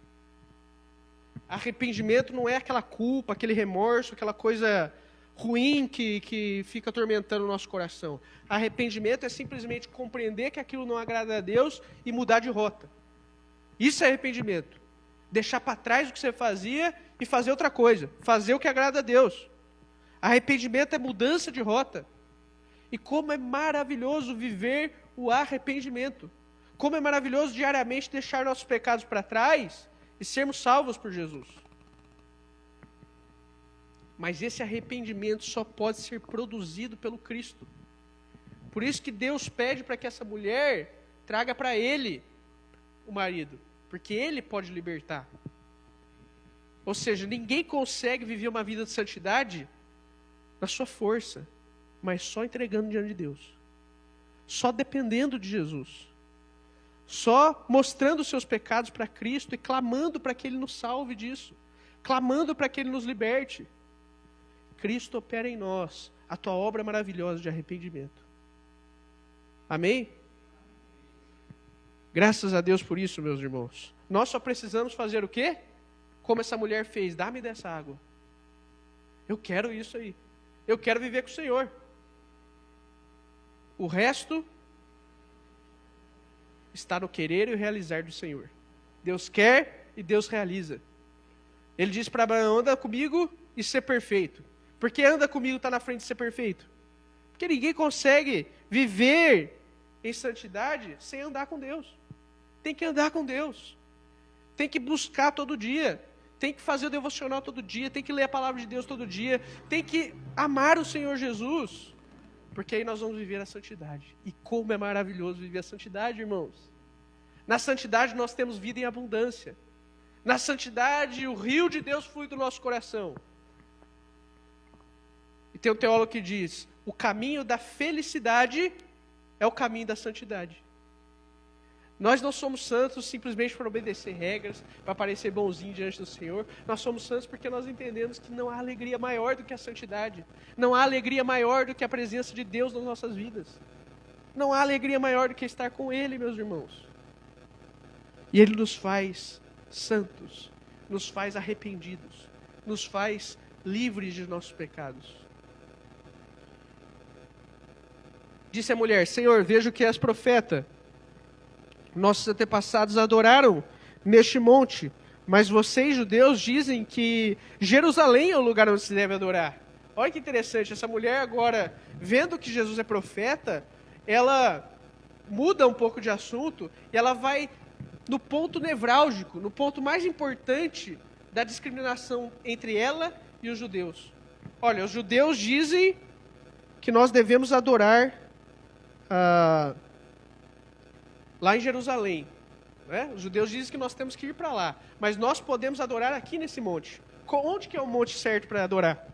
Speaker 1: Arrependimento não é aquela culpa, aquele remorso, aquela coisa ruim que fica atormentando o nosso coração. Arrependimento é simplesmente compreender que aquilo não agrada a Deus e mudar de rota. Isso é arrependimento. Deixar para trás o que você fazia e fazer outra coisa. Fazer o que agrada a Deus. Arrependimento é mudança de rota. E como é maravilhoso viver o arrependimento. Como é maravilhoso diariamente deixar nossos pecados para trás e sermos salvos por Jesus. Mas esse arrependimento só pode ser produzido pelo Cristo. Por isso que Deus pede para que essa mulher traga para ele o marido. Porque ele pode libertar. Ou seja, ninguém consegue viver uma vida de santidade na sua força, mas só entregando diante de Deus. Só dependendo de Jesus. Só mostrando os seus pecados para Cristo e clamando para que Ele nos salve disso. Clamando para que Ele nos liberte. Cristo opera em nós a tua obra maravilhosa de arrependimento. Amém? Graças a Deus por isso, meus irmãos. Nós só precisamos fazer o quê? Como essa mulher fez, dá-me dessa água. Eu quero isso aí. Eu quero viver com o Senhor. O resto está no querer e o realizar do Senhor. Deus quer e Deus realiza. Ele diz para Abraão, anda comigo e ser perfeito. Por que anda comigo está na frente de ser perfeito? Porque ninguém consegue viver em santidade sem andar com Deus. Tem que andar com Deus. Tem que buscar todo dia. Tem que fazer o devocional todo dia. Tem que ler a palavra de Deus todo dia. Tem que amar o Senhor Jesus. Porque aí nós vamos viver a santidade. E como é maravilhoso viver a santidade, irmãos. Na santidade nós temos vida em abundância. Na santidade o rio de Deus flui do nosso coração. E tem um teólogo que diz, o caminho da felicidade é o caminho da santidade. Nós não somos santos simplesmente para obedecer regras, para parecer bonzinho diante do Senhor. Nós somos santos porque nós entendemos que não há alegria maior do que a santidade. Não há alegria maior do que a presença de Deus nas nossas vidas. Não há alegria maior do que estar com Ele, meus irmãos. E Ele nos faz santos, nos faz arrependidos, nos faz livres de nossos pecados. Disse a mulher, Senhor, vejo que és profeta. Nossos antepassados adoraram neste monte, mas vocês, judeus, dizem que Jerusalém é o lugar onde se deve adorar. Olha que interessante, essa mulher agora, vendo que Jesus é profeta, ela muda um pouco de assunto e ela vai no ponto nevrálgico, no ponto mais importante da discriminação entre ela e os judeus. Olha, os judeus dizem que nós devemos adorar lá em Jerusalém. Né? Os judeus dizem que nós temos que ir para lá. Mas nós podemos adorar aqui nesse monte. Onde que é o monte certo para adorar?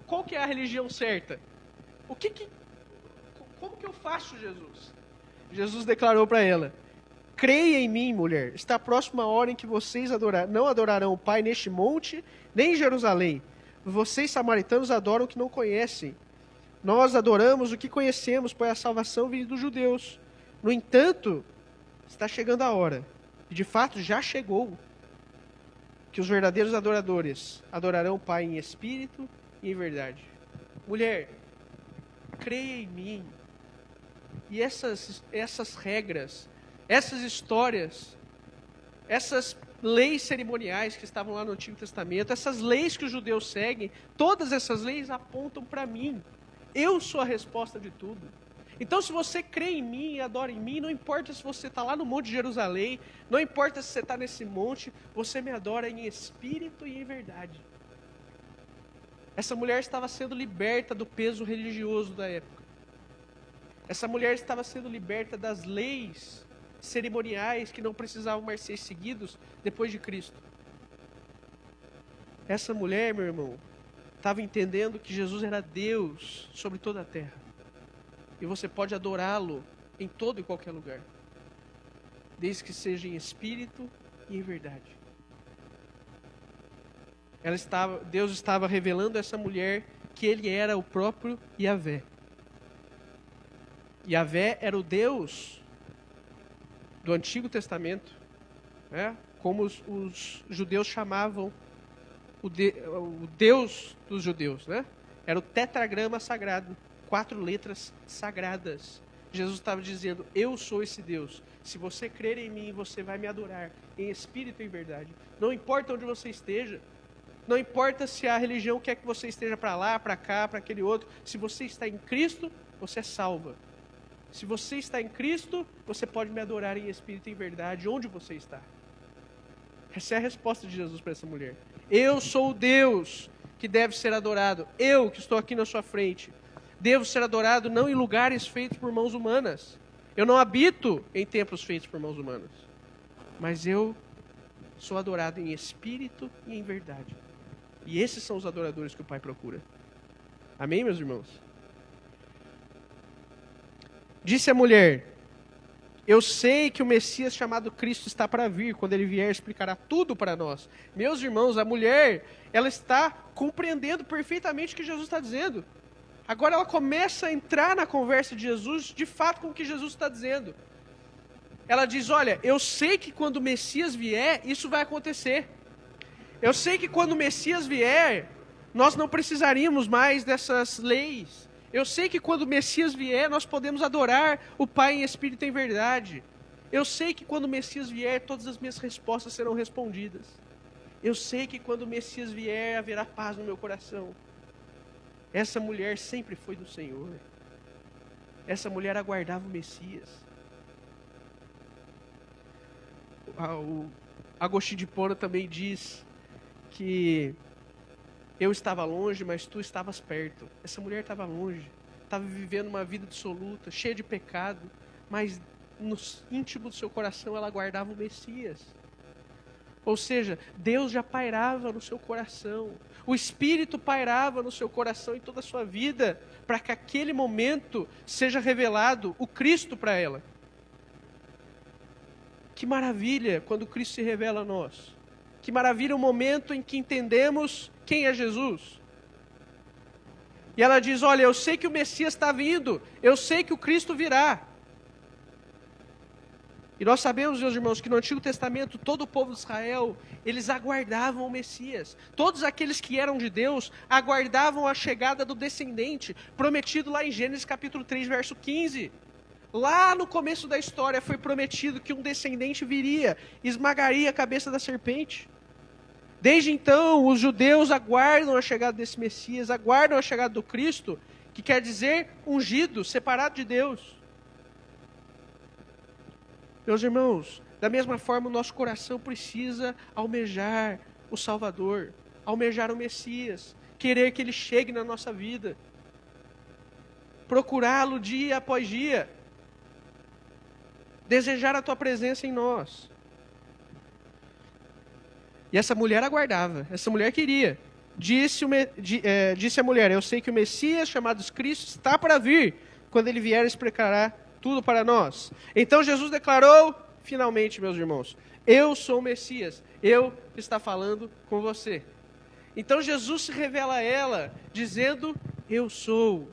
Speaker 1: Qual que é a religião certa? Como que eu faço, Jesus? Jesus declarou para ela, creia em mim, mulher. Está próxima a hora em que vocês não adorarão o Pai neste monte, nem em Jerusalém. Vocês, samaritanos, adoram o que não conhecem. Nós adoramos o que conhecemos, pois a salvação vem dos judeus. No entanto, está chegando a hora, e de fato já chegou, que os verdadeiros adoradores adorarão o Pai em espírito e em verdade. Mulher, creia em mim. E essas regras, essas histórias, essas leis cerimoniais que estavam lá no Antigo Testamento, essas leis que os judeus seguem, todas essas leis apontam para mim. Eu sou a resposta de tudo. Então, se você crê em mim e adora em mim, não importa se você está lá no Monte de Jerusalém, não importa se você está nesse monte, você me adora em espírito e em verdade. Essa mulher estava sendo liberta do peso religioso da época. Essa mulher estava sendo liberta das leis cerimoniais que não precisavam mais ser seguidos depois de Cristo. Essa mulher, meu irmão, estava entendendo que Jesus era Deus sobre toda a terra. E você pode adorá-lo em todo e qualquer lugar. Desde que seja em espírito e em verdade. Deus estava revelando a essa mulher que Ele era o próprio Yahvé. Yahvé era o Deus do Antigo Testamento, né? Como os judeus chamavam o Deus dos judeus, né? Era o tetragrama sagrado, 4 letras sagradas. Jesus estava dizendo, eu sou esse Deus. Se você crer em mim, você vai me adorar em espírito e em verdade. Não importa onde você esteja. Não importa se a religião quer que você esteja para lá, para cá, para aquele outro. Se você está em Cristo, você é salva. Se você está em Cristo, você pode me adorar em espírito e em verdade, onde você está. Essa é a resposta de Jesus para essa mulher. Eu sou o Deus que deve ser adorado. Eu que estou aqui na sua frente. Devo ser adorado não em lugares feitos por mãos humanas. Eu não habito em templos feitos por mãos humanas. Mas eu sou adorado em espírito e em verdade. E esses são os adoradores que o Pai procura. Amém, meus irmãos? Disse a mulher: eu sei que o Messias chamado Cristo está para vir. Quando ele vier, explicará tudo para nós. Meus irmãos, a mulher, ela está compreendendo perfeitamente o que Jesus está dizendo. Agora ela começa a entrar na conversa de Jesus, de fato, com o que Jesus está dizendo. Ela diz: olha, eu sei que quando o Messias vier, isso vai acontecer. Eu sei que quando o Messias vier, nós não precisaríamos mais dessas leis. Eu sei que quando o Messias vier, nós podemos adorar o Pai em espírito e em verdade. Eu sei que quando o Messias vier, todas as minhas respostas serão respondidas. Eu sei que quando o Messias vier, haverá paz no meu coração. Essa mulher sempre foi do Senhor. Essa mulher aguardava o Messias. O Agostinho de Hipona também diz que eu estava longe, mas tu estavas perto. Essa mulher estava longe, estava vivendo uma vida dissoluta, cheia de pecado, mas no íntimo do seu coração ela aguardava o Messias. Ou seja, Deus já pairava no seu coração. O Espírito pairava no seu coração e toda a sua vida, para que aquele momento seja revelado o Cristo para ela. Que maravilha quando Cristo se revela a nós. Que maravilha o momento em que entendemos quem é Jesus. E ela diz: olha, eu sei que o Messias está vindo, eu sei que o Cristo virá. E nós sabemos, meus irmãos, que no Antigo Testamento, todo o povo de Israel, eles aguardavam o Messias. Todos aqueles que eram de Deus, aguardavam a chegada do descendente, prometido lá em Gênesis capítulo 3, verso 15. Lá no começo da história foi prometido que um descendente viria, esmagaria a cabeça da serpente. Desde então, os judeus aguardam a chegada desse Messias, aguardam a chegada do Cristo, que quer dizer ungido, separado de Deus. Meus irmãos, da mesma forma o nosso coração precisa almejar o Salvador, almejar o Messias, querer que Ele chegue na nossa vida, procurá-lo dia após dia, desejar a Tua presença em nós. E essa mulher aguardava, essa mulher queria. Disse a mulher: eu sei que o Messias, chamado Cristo, está para vir. Quando Ele vier, explicará tudo para nós. Então Jesus declarou, finalmente, meus irmãos: eu sou o Messias, eu que está falando com você. Então Jesus se revela a ela, dizendo: eu sou.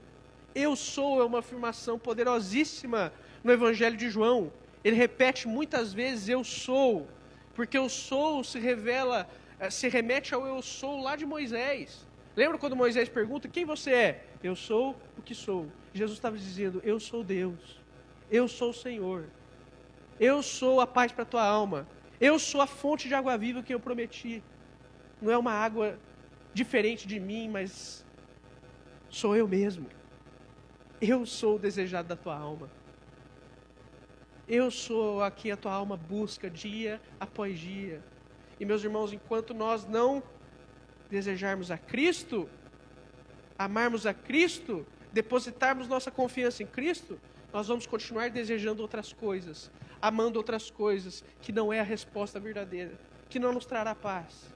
Speaker 1: Eu sou é uma afirmação poderosíssima no Evangelho de João. Ele repete muitas vezes: eu sou, porque eu sou se revela, se remete ao eu sou lá de Moisés. Lembra quando Moisés pergunta: quem você é? Eu sou o que sou. Jesus estava dizendo: eu sou Deus. Eu sou o Senhor. Eu sou a paz para a tua alma. Eu sou a fonte de água viva que eu prometi. Não é uma água diferente de mim, mas sou eu mesmo. Eu sou o desejado da tua alma. Eu sou a quem a tua alma busca dia após dia. E meus irmãos, enquanto nós não desejarmos a Cristo, amarmos a Cristo, depositarmos nossa confiança em Cristo, nós vamos continuar desejando outras coisas, amando outras coisas, que não é a resposta verdadeira, que não nos trará paz.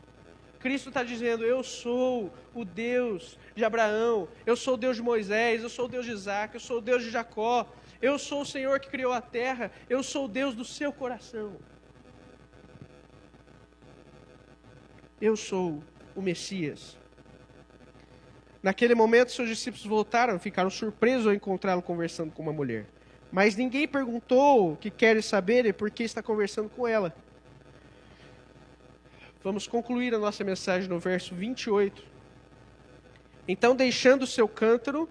Speaker 1: Cristo está dizendo: eu sou o Deus de Abraão, eu sou o Deus de Moisés, eu sou o Deus de Isaac, eu sou o Deus de Jacó, eu sou o Senhor que criou a terra, eu sou o Deus do seu coração. Eu sou o Messias. Naquele momento, seus discípulos voltaram, ficaram surpresos ao encontrá-lo conversando com uma mulher. Mas ninguém perguntou o que queres saber e por que está conversando com ela. Vamos concluir a nossa mensagem no verso 28. Então, deixando o seu cântaro,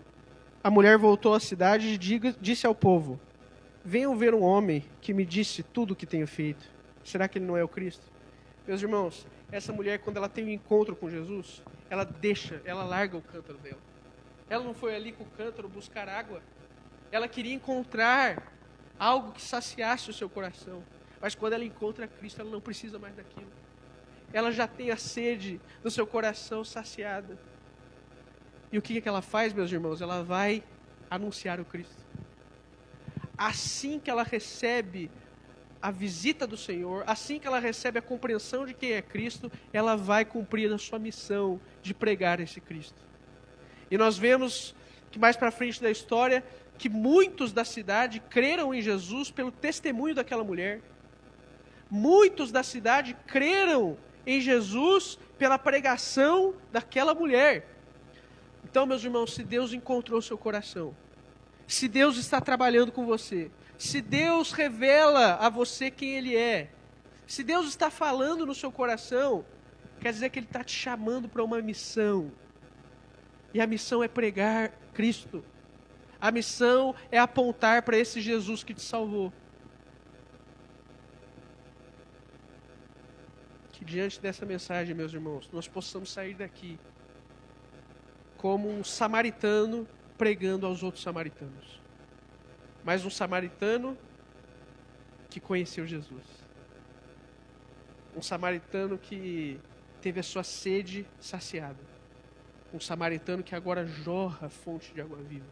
Speaker 1: a mulher voltou à cidade e disse ao povo: venham ver um homem que me disse tudo o que tenho feito. Será que ele não é o Cristo? Meus irmãos, essa mulher, quando ela tem um encontro com Jesus, ela larga o cântaro dela. Ela não foi ali com o cântaro buscar água. Ela queria encontrar algo que saciasse o seu coração. Mas quando ela encontra Cristo, ela não precisa mais daquilo. Ela já tem a sede do seu coração saciada. E o que ela faz, meus irmãos? Ela vai anunciar o Cristo. Assim que ela recebe a visita do Senhor, assim que ela recebe a compreensão de quem é Cristo, ela vai cumprir a sua missão de pregar esse Cristo. E nós vemos que mais para frente da história, que muitos da cidade creram em Jesus pelo testemunho daquela mulher. Muitos da cidade creram em Jesus pela pregação daquela mulher. Então, meus irmãos, se Deus encontrou seu coração, se Deus está trabalhando com você, se Deus revela a você quem Ele é, se Deus está falando no seu coração, quer dizer que Ele está te chamando para uma missão. E a missão é pregar Cristo. A missão é apontar para esse Jesus que te salvou. Que diante dessa mensagem, meus irmãos, nós possamos sair daqui como um samaritano pregando aos outros samaritanos. Mas um samaritano que conheceu Jesus. Um samaritano que teve a sua sede saciada. Um samaritano que agora jorra a fonte de água viva.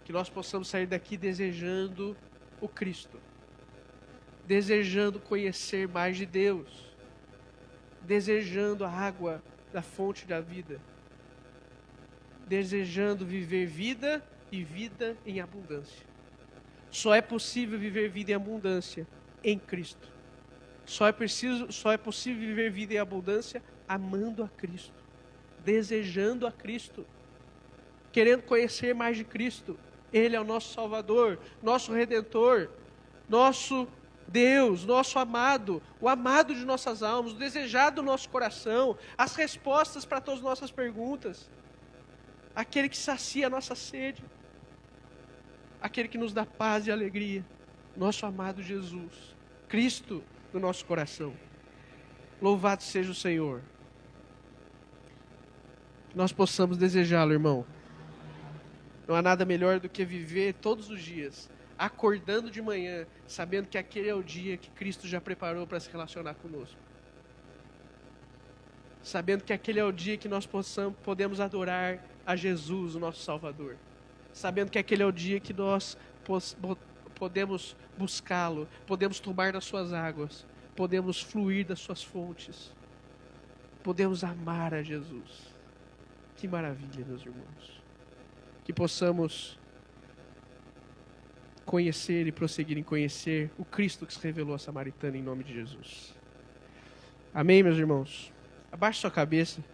Speaker 1: Que nós possamos sair daqui desejando o Cristo. Desejando conhecer mais de Deus. Desejando a água da fonte da vida. Desejando viver vida e vida em abundância. Só é possível viver vida em abundância em Cristo. Só é possível viver vida em abundância amando a Cristo. Desejando a Cristo. Querendo conhecer mais de Cristo. Ele é o nosso Salvador, nosso Redentor, nosso Deus, nosso amado, o amado de nossas almas, o desejado do nosso coração, as respostas para todas as nossas perguntas. Aquele que sacia a nossa sede. Aquele que nos dá paz e alegria. Nosso amado Jesus. Cristo no nosso coração. Louvado seja o Senhor. Que nós possamos desejá-lo, irmão. Não há nada melhor do que viver todos os dias, acordando de manhã, sabendo que aquele é o dia que Cristo já preparou para se relacionar conosco. Sabendo que aquele é o dia que nós podemos adorar a Jesus, o nosso Salvador. Sabendo que aquele é o dia que nós podemos buscá-lo, podemos tomar das suas águas, podemos fluir das suas fontes, podemos amar a Jesus. Que maravilha, meus irmãos. Que possamos conhecer e prosseguir em conhecer o Cristo que se revelou a Samaritana em nome de Jesus. Amém, meus irmãos? Abaixe sua cabeça.